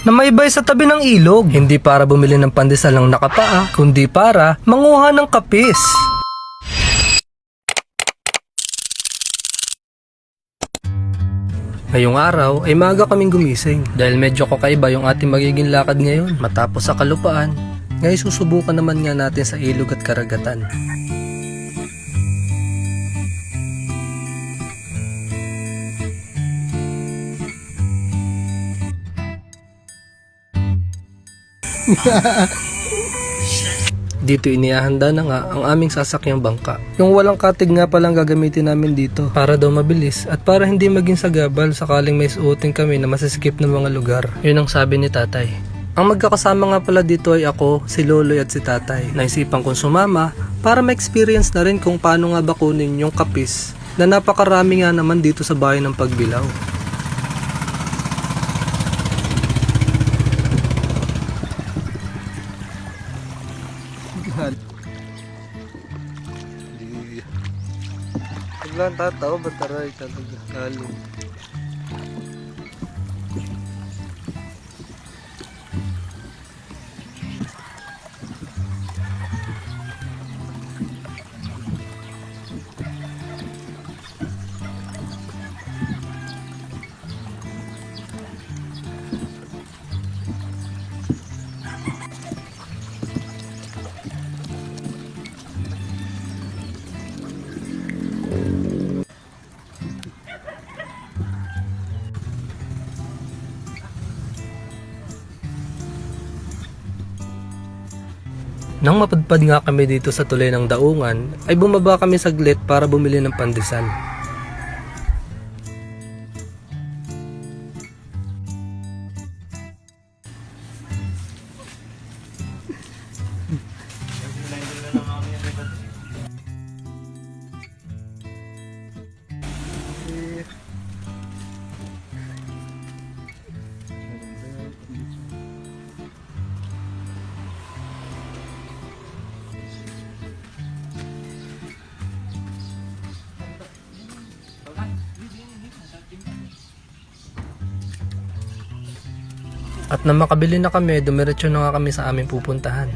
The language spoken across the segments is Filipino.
na may bay sa tabi ng ilog. Hindi para bumili ng pandesal ng nakapaa, kundi para manguha ng kapis. Ngayong araw ay maaga kaming gumising dahil medyo kakaiba yung ating magiging lakad ngayon. Matapos sa kalupaan, ngayon susubukan naman nga natin sa ilog at karagatan. Dito inihahanda na nga ang aming sasakyang bangka. Yung walang katig nga palang gagamitin namin dito para daw mabilis at para hindi maging sagabal sakaling may suotin kami na masiskip ng mga lugar. Yun ang sabi ni tatay. Ang magkakasama nga pala dito ay ako, si Loloy at si tatay. Naisipan kong sumama para ma-experience na rin kung paano nga bakunin yung kapis na napakarami nga naman dito sa bayan ng Pagbilao. Biglang tatawa, bataray ka talaga. Nang mapadpad nga kami dito sa tulay ng daungan, ay bumaba kami saglit para bumili ng pandesal. At nang makabili na kami, dumiretso na nga kami sa aming pupuntahan.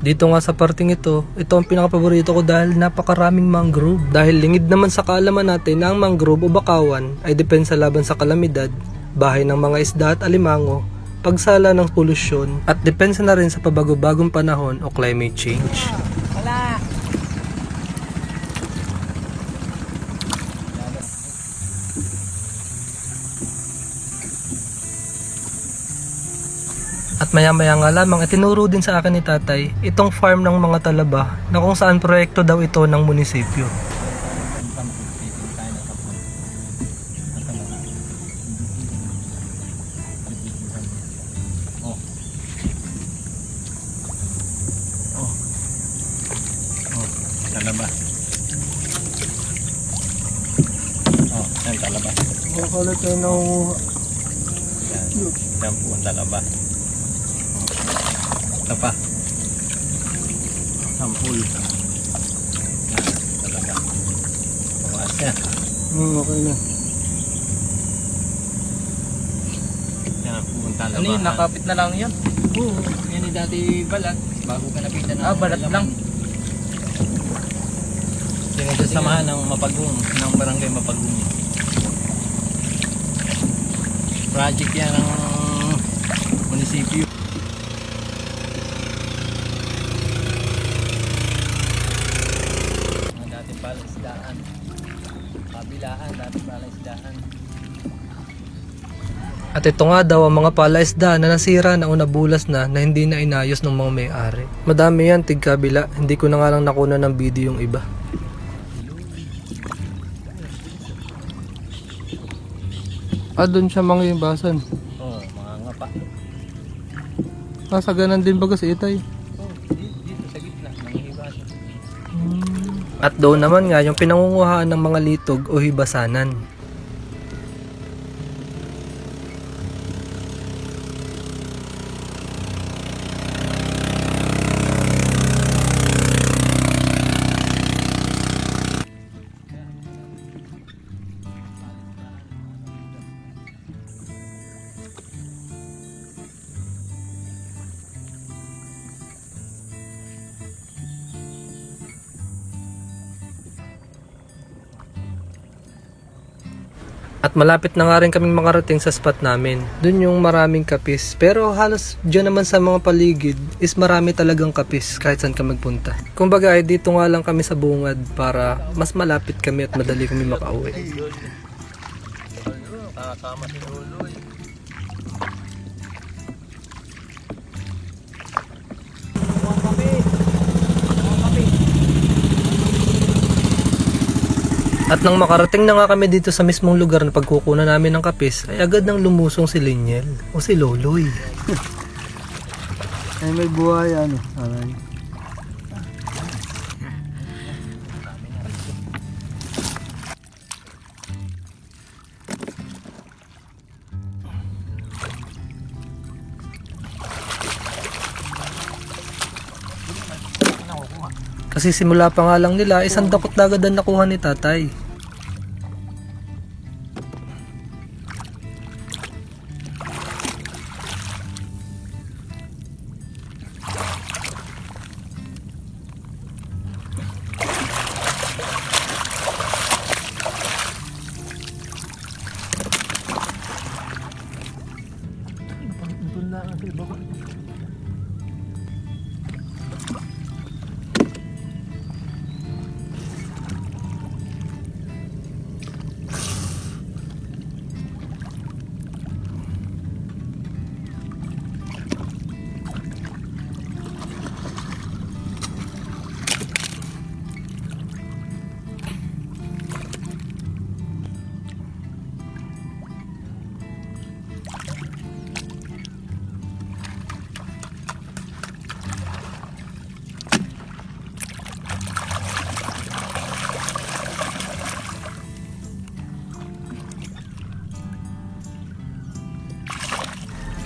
Dito nga sa parting ito ang pinakapaborito ko dahil napakaraming mangrove. Dahil lingid naman sa kaalaman natin na ang mangrove o bakawan ay depensa laban sa kalamidad, bahay ng mga isda at alimango, pagsala ng polusyon, at depensa na rin sa pabago-bagong panahon o climate change. At maya-maya nga lamang itinuro din sa akin ni tatay itong farm ng mga talaba na kung saan proyekto daw ito ng munisipyo. Talaba. Yan talaba. Makalat tayo nangunguha. Yan po ang talaba. Ito pa. Sampul. Yan, talaba. Pawas yan. Okay na. Yan po ang talaba. Ano yun? Nakapit na lang yun? Oo. Yan yung dati balat. Bago ka nakita na. Balat lang. Yan yung samahan ng Mapagong, ng barangay Mapagong. Project yan ng munisipyo. Ang dating palaisdaan. Kabilaan, dating palaisdaan. At ito nga daw ang mga palaisda na nasira na o nabulas na hindi na inayos ng mga may-ari. Madami yan, tigkabila. Hindi ko na nga lang nakuna ng video yung iba. Doon siya mga imbasan. Oo, mga ngapa. Saganan din baga si Itay. Dito sa gitna, nangihibasan. At doon naman nga yung pinangunguhaan ng mga litog o hibasanan. At malapit na nga rin kaming makarating sa spot namin. Doon yung maraming kapis. Pero halos dyan naman sa mga paligid is marami talagang kapis kahit saan ka magpunta. Kumbaga ay dito nga lang kami sa bungad para mas malapit kami at madali kami makauwi. Kasama si Loloy. At nang makarating na nga kami dito sa mismong lugar na pagkukunan namin ng kapis, ay agad nang lumusong si Liniel o si Loloy. Ay may buhay ano, aray. Kasi simula pa nga lang nila, isang dakot na agad ang nakuha ni tatay.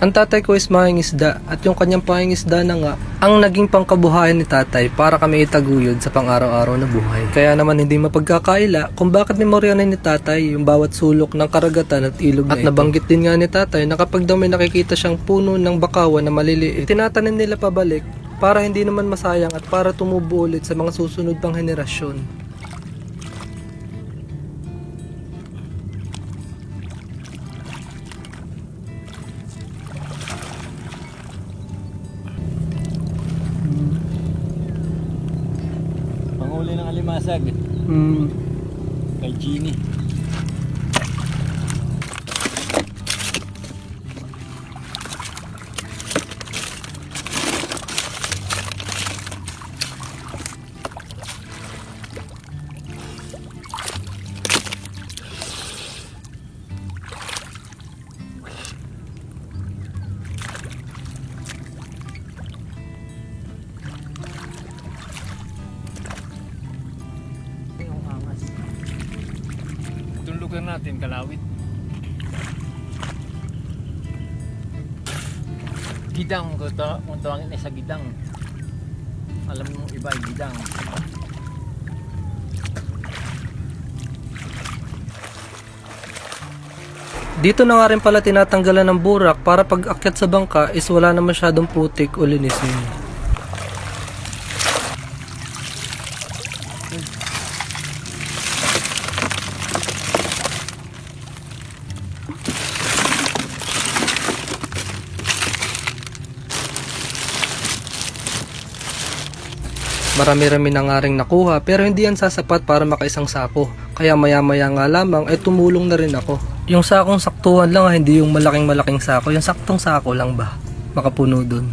Ang tatay ko is mangingisda at yung kanyang pangingisda na nga ang naging pangkabuhayan ni tatay para kami itaguyod sa pang-araw-araw na buhay. Kaya naman hindi mapagkakaila kung bakit memoryanan ni tatay yung bawat sulok ng karagatan at ilog na ito. At nabanggit din nga ni tatay na kapag daw may nakikita siyang puno ng bakawan na maliliit, tinatanim nila pabalik para hindi naman masayang at para tumubo ulit sa mga susunod pang henerasyon. Panghuli ng alimasag kay Genie. Itong lugar natin, Kalawit. Gidang, kung tawagin sa gidang. Alam mo iba ay gidang. Dito na nga rin pala tinatanggalan ng burak para pag akyat sa bangka is wala na masyadong putik o linisin. Marami-rami na nga ring nakuha pero hindi yan sasapat para makaisang sako. Kaya maya-maya nga lamang ay tumulong na rin ako. Yung sakong saktuhan lang, hindi yung malaking sako. Yung saktong sako lang ba? Makapuno dun.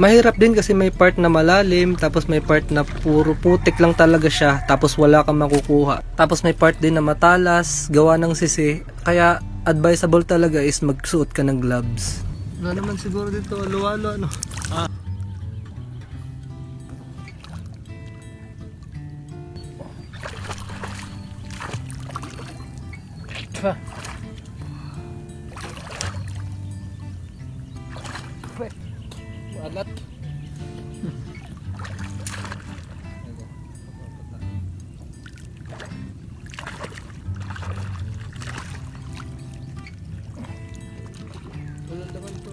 Mahirap din kasi may part na malalim, tapos may part na puro putik lang talaga siya, tapos wala kang makukuha. Tapos may part din na matalas, gawa ng sisi, kaya advisable talaga is magsuot ka ng gloves. Wala naman siguro dito, luwalo ano. Alat. Walang laman to.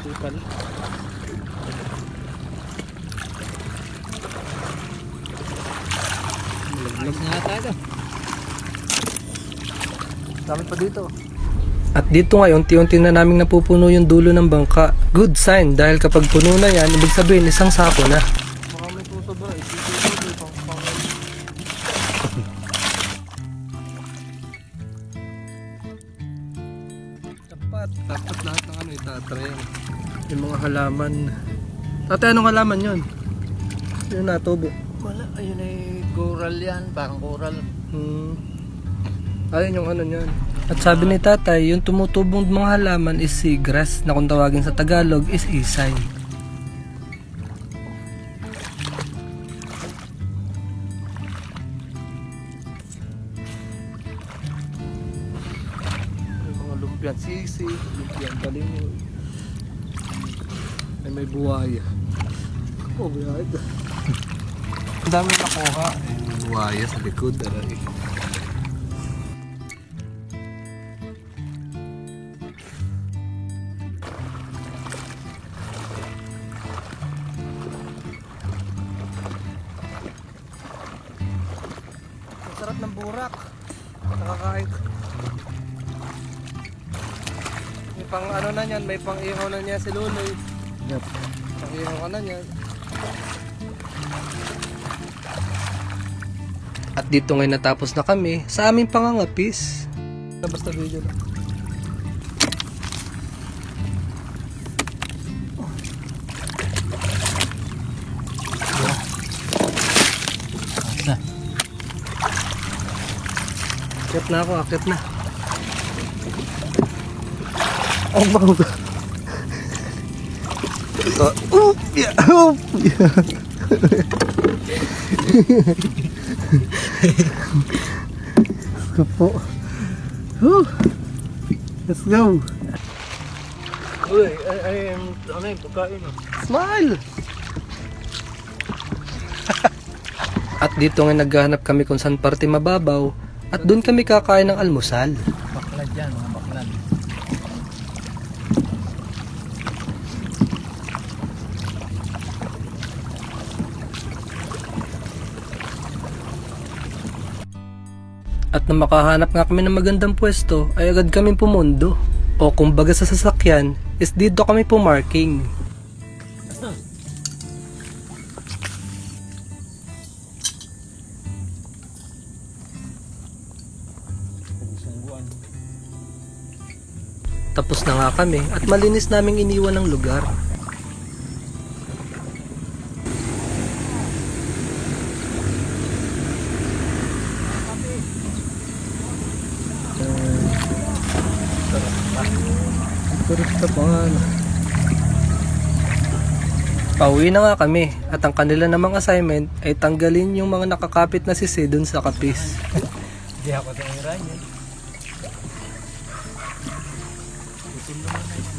Sipal. Alis na ata ito. Dami pa dito. At dito ngayon, unti-unti na naming napupuno yung dulo ng bangka. Good sign dahil kapag puno na yan, ibig sabihin isang sako na. Baka may tusobra, isipin mo dapat lahat ng ano itatry. Yung mga halaman. Tatay, anong halaman yun? Yung natubo. Wala, ayun ay coral yan, parang coral. Ayun yung ano niyan. At sabi ni tatay, yung tumutubong mga halaman is seagrass na kung tawagin sa Tagalog is isay. Yung mga lumpiang sisi, lumpiang balingoy. Ay may buhaya. Oh, buhaya. Ang dami nakuha. Ay may buhaya sa likod. Aray. Sarap ng burak. Nakakain. May pang ano na niyan, may pang ihaw na niya si Luloy. Yep. Pang ihaw ka na niyan. At dito ngayon natapos na kami sa aming pangangapis. Basta video lang. Akit na ako, akit na. Oh, bang. Yeah. Let's go po. Let's go. Uy, ano yung pagkain oh. Smile! At dito nga naghahanap kami kung saan parte mababaw at doon kami kakain ng almusal. Baklad yan, mga baklad. At nang makahanap nga kami ng magandang pwesto ay agad kaming pumundo. O kumbaga sa sasakyan is dito kami pumarking. Tapos na nga kami at malinis naming iniwan ng lugar. Turista pa nga. Pauwi na nga kami at ang kanila namang assignment ay tanggalin yung mga nakakapit na sisi dun sa kapis. Hindi ako tinira yun. Itim naman na yan.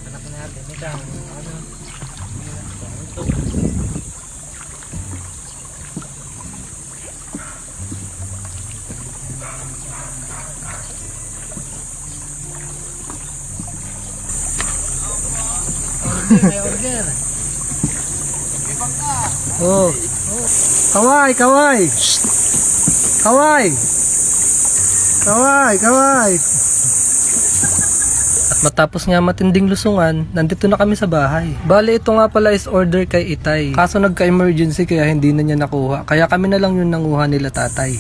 Anak natin, ito ano? Ito. May order. Oh. Kaway, kaway. Shh. Kaway. Kaway, kaway. At matapos nga matinding lusungan, nandito na kami sa bahay. Bale, ito nga pala is order kay Itay. Kaso nagka-emergency kaya hindi na niya nakuha. Kaya kami na lang yung nanguha nila tatay.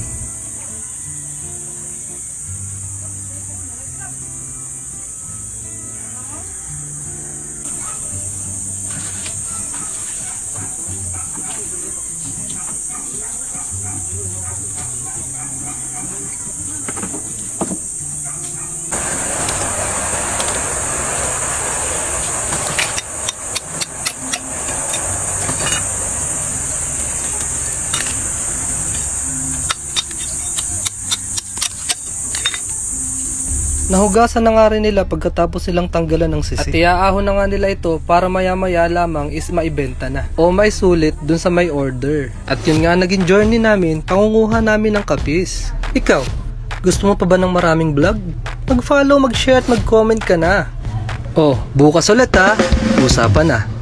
Nahugasan na nga rin nila pagkatapos silang tanggalan ng sisi. At iaahon na nga nila ito para maya-maya lamang is maibenta na o may sulit dun sa may order. At yun nga naging journey namin, pangunguha namin ng kapis. Ikaw, gusto mo pa ba ng maraming vlog? Mag-follow, mag-share at mag-comment ka na. Oh, bukas ulit ha. Usapan na.